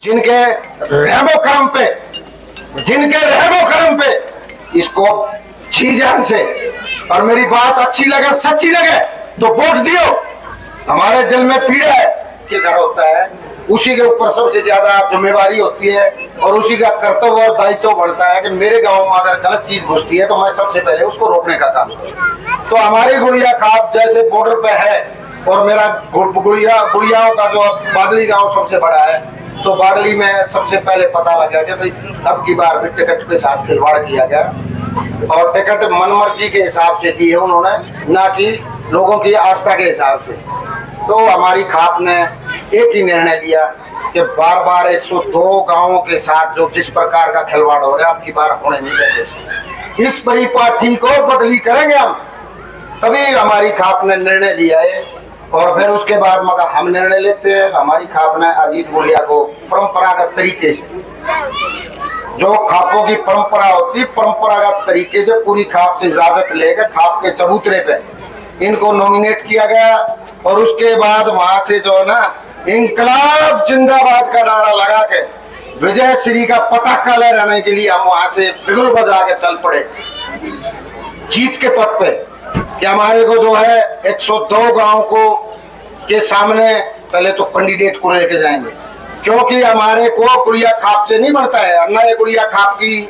जिनके रहमो करम पे इसको जी जान से, और मेरी बात अच्छी लगे सच्ची लगे तो वोट दियो। हमारे दिल में पीड़ा है कि घर होता है, उसी के ऊपर सबसे ज्यादा जिम्मेवारी होती है और उसी का कर्तव्य और दायित्व बढ़ता है कि मेरे गांव में अगर गलत चीज घुसती है तो मैं सबसे पहले उसको रोकने का काम करूं। तो हमारी गुड़िया खाप जैसे बॉर्डर पे है और मेरा गुड़ियाओं का जो बादली गांव सबसे बड़ा है, तो बादली में सबसे पहले पता लगा कि भाई अब की बार भी टिकट के साथ खिलवाड़ किया गया और टिकट मनमर्जी के हिसाब से दी है उन्होंने, ना कि लोगों की आस्था के हिसाब से। तो हमारी खाप ने एक ही निर्णय लिया कि बार बार 102 गांवों के साथ जो जिस प्रकार का खिलवाड़ हो रहा है, अब की बार होने नहीं देंगे। इस परिपाटी को बदली करेंगे हम, तभी हमारी खाप ने निर्णय लिया है। और फिर उसके बाद मगर हम निर्णय लेते हैं। हमारी खाप ने अजीत गुड़िया को परंपरागत तरीके से, जो खापों की परंपरा होती है, परंपरागत तरीके से पूरी खाप से इजाजत लेकर खाप के चबूतरे पे इनको नॉमिनेट किया गया। और उसके बाद वहां से जो है ना, इंकलाब जिंदाबाद का नारा लगा के विजय श्री का पताका लहराने के लिए हम वहां से बिगुल बजा के चल पड़े जीत के पथ पे, कि हमारे को जो है 102 गांव को के सामने पहले तो कैंडिडेट को लेके जाएंगे, क्योंकि हमारे को गुड़िया खाप से नहीं बनता है। नए गुड़िया खाप की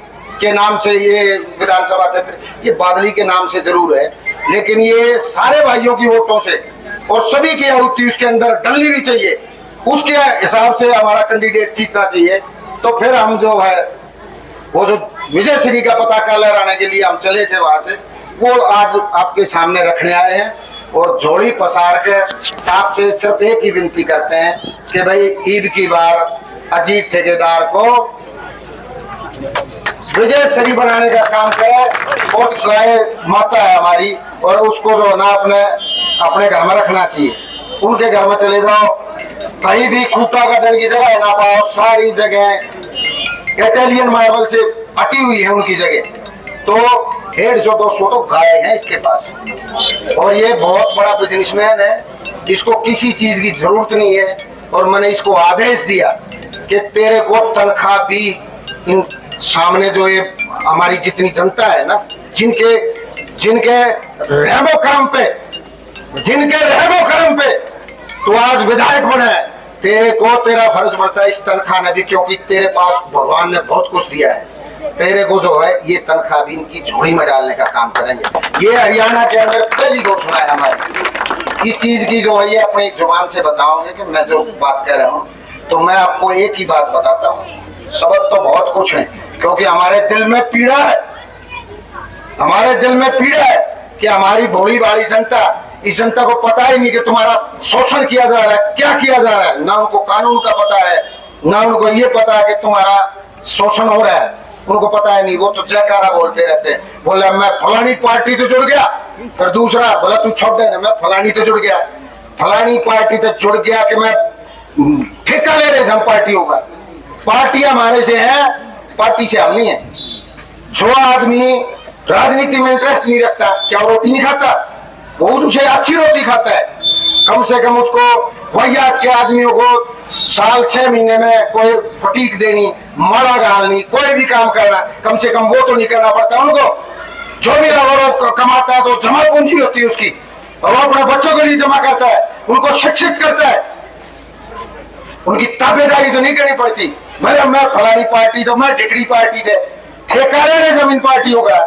के नाम से ये विधानसभा क्षेत्र, ये बादली के नाम से जरूर है, लेकिन ये सारे भाइयों की वोटों से और सभी की आहुति उसके अंदर डलनी भी चाहिए, उसके हिसाब से हमारा कैंडिडेट जीतना चाहिए। तो फिर हम जो है वो जो विजय श्री का पताका लहराने के लिए हम चले थे वहां से, वो आज आपके सामने रखने आए हैं। और झोली पसार के आपसे सिर्फ एक ही विनती करते हैं कि भाई ईद की बार अजीत ठेकेदार को विजय श्री बनाने का काम करे। बहुत गाय माता है हमारी, और उसको जो ना अपने घर में रखना चाहिए। उनके घर में चले जाओ, कहीं भी खूंटा काटने की जगह ना पाओ, सारी जगह इटालियन मार्बल से पटी हुई है उनकी जगह। तो 150-200 तो गाय है इसके पास, और ये बहुत बड़ा बिजनेसमैन है, इसको किसी चीज की जरूरत नहीं है। और मैंने इसको आदेश दिया कि तेरे को तनख्वाह भी इन सामने जो ये हमारी जितनी जनता है ना, जिनके रहमो करम पे तो आज विधायक बना है, तेरे को तेरा फर्ज बनता है इस तनख्वाह ने भी, क्योंकि तेरे पास भगवान ने बहुत कुछ दिया है। तेरे को जो है ये तनख्वाह भी इनकी झोली में डालने का काम करेंगे। ये हरियाणा के अंदर पहली घोषणा है हमारी। इस चीज की जो है ये अपनी जुबान से बताऊंगे कि मैं जो बात कह रहा हूँ। तो मैं आपको एक ही बात बताता हूँ, सबक तो बहुत कुछ है, क्योंकि हमारे दिल में पीड़ा है, कि हमारी भोली भाली जनता, इस जनता को पता ही नहीं कि तुम्हारा शोषण किया जा रहा है, क्या किया जा रहा है। ना उनको कानून का पता है, ना उनको ये पता है कि तुम्हारा शोषण हो रहा है, उनको पता है नहीं। वो तो जयकारा बोलते रहते हैं, बोले मैं फलानी पार्टी तो जुड़ गया, फिर दूसरा बोला तू छोड़ दे ना, मैं फलानी तो जुड़ गया, फलानी पार्टी तो जुड़ गया कि मैं ठेका ले रहे हम पार्टियों का। पार्टी हमारे से है, पार्टी से हम नहीं है। जो आदमी राजनीति में इंटरेस्ट नहीं रखता, क्या वो रोटी नहीं खाता? वो उनसे अच्छी रोटी खाता है। कम से कम उसको भैया के आदमियों को साल 6 महीने में कोई फटीक देनी, माला गालनी, कोई भी काम करना, कम से कम वो तो नहीं करना पड़ता उनको। जो भी अगर कमाता है तो जमा पूंजी होती है उसकी, और वो अपने बच्चों के लिए जमा करता है, उनको शिक्षित करता है, उनकी ताबेदारी तो नहीं करनी पड़ती। मैं फलानी पार्टी तो मैं टिकड़ी पार्टी थे, ठेका ले रहे जमीन पार्टी होगा।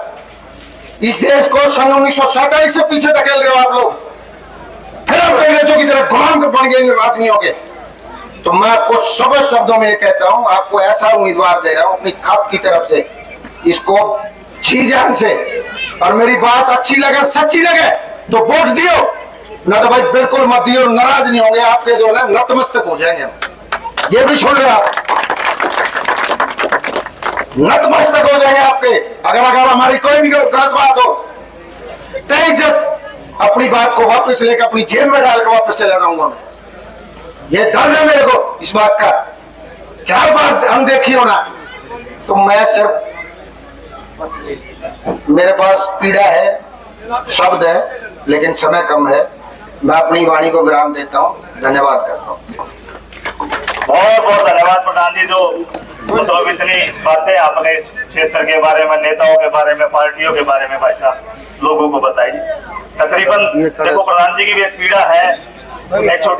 इस देश को सन 1947 से पीछे धकेल रहे हो आप लोग, फिर अब अंग्रेजों की तरह गुलाम बन गए आदमियों के। तो मैं आपको सब शब्दों में कहता हूं, आपको ऐसा उम्मीदवार दे रहा हूं अपनी खाप की तरफ से, इसको जी जान से, और मेरी बात अच्छी लगे सच्ची लगे तो वोट दियो, ना तो भाई बिल्कुल मत दियो, नाराज नहीं होंगे आपके जो है नतमस्तक हो जाएंगे। ये भी छोड़ रहे आप, नतमस्तक हो जाएंगे आपके अगर हमारी कोई भी गलत बात हो। तेजत अपनी बात को वापस लेकर अपनी जेब में डालकर वापस चला जाऊंगा मैं। ये डर है मेरे को इस बात का, क्या बात अनदेखी होना। तो मैं सिर्फ, मेरे पास पीड़ा है, शब्द है, लेकिन समय कम है। मैं अपनी वाणी को विराम देता हूँ, धन्यवाद करता हूँ। बहुत बहुत धन्यवाद प्रधान जी, जो मतलब इतनी बातें आपने इस क्षेत्र के बारे में, नेताओं के बारे में, पार्टियों के बारे में भाई साहब लोगों को बताई। तकरीबन देखो प्रधान जी की भी एक पीड़ा है, एक छोटी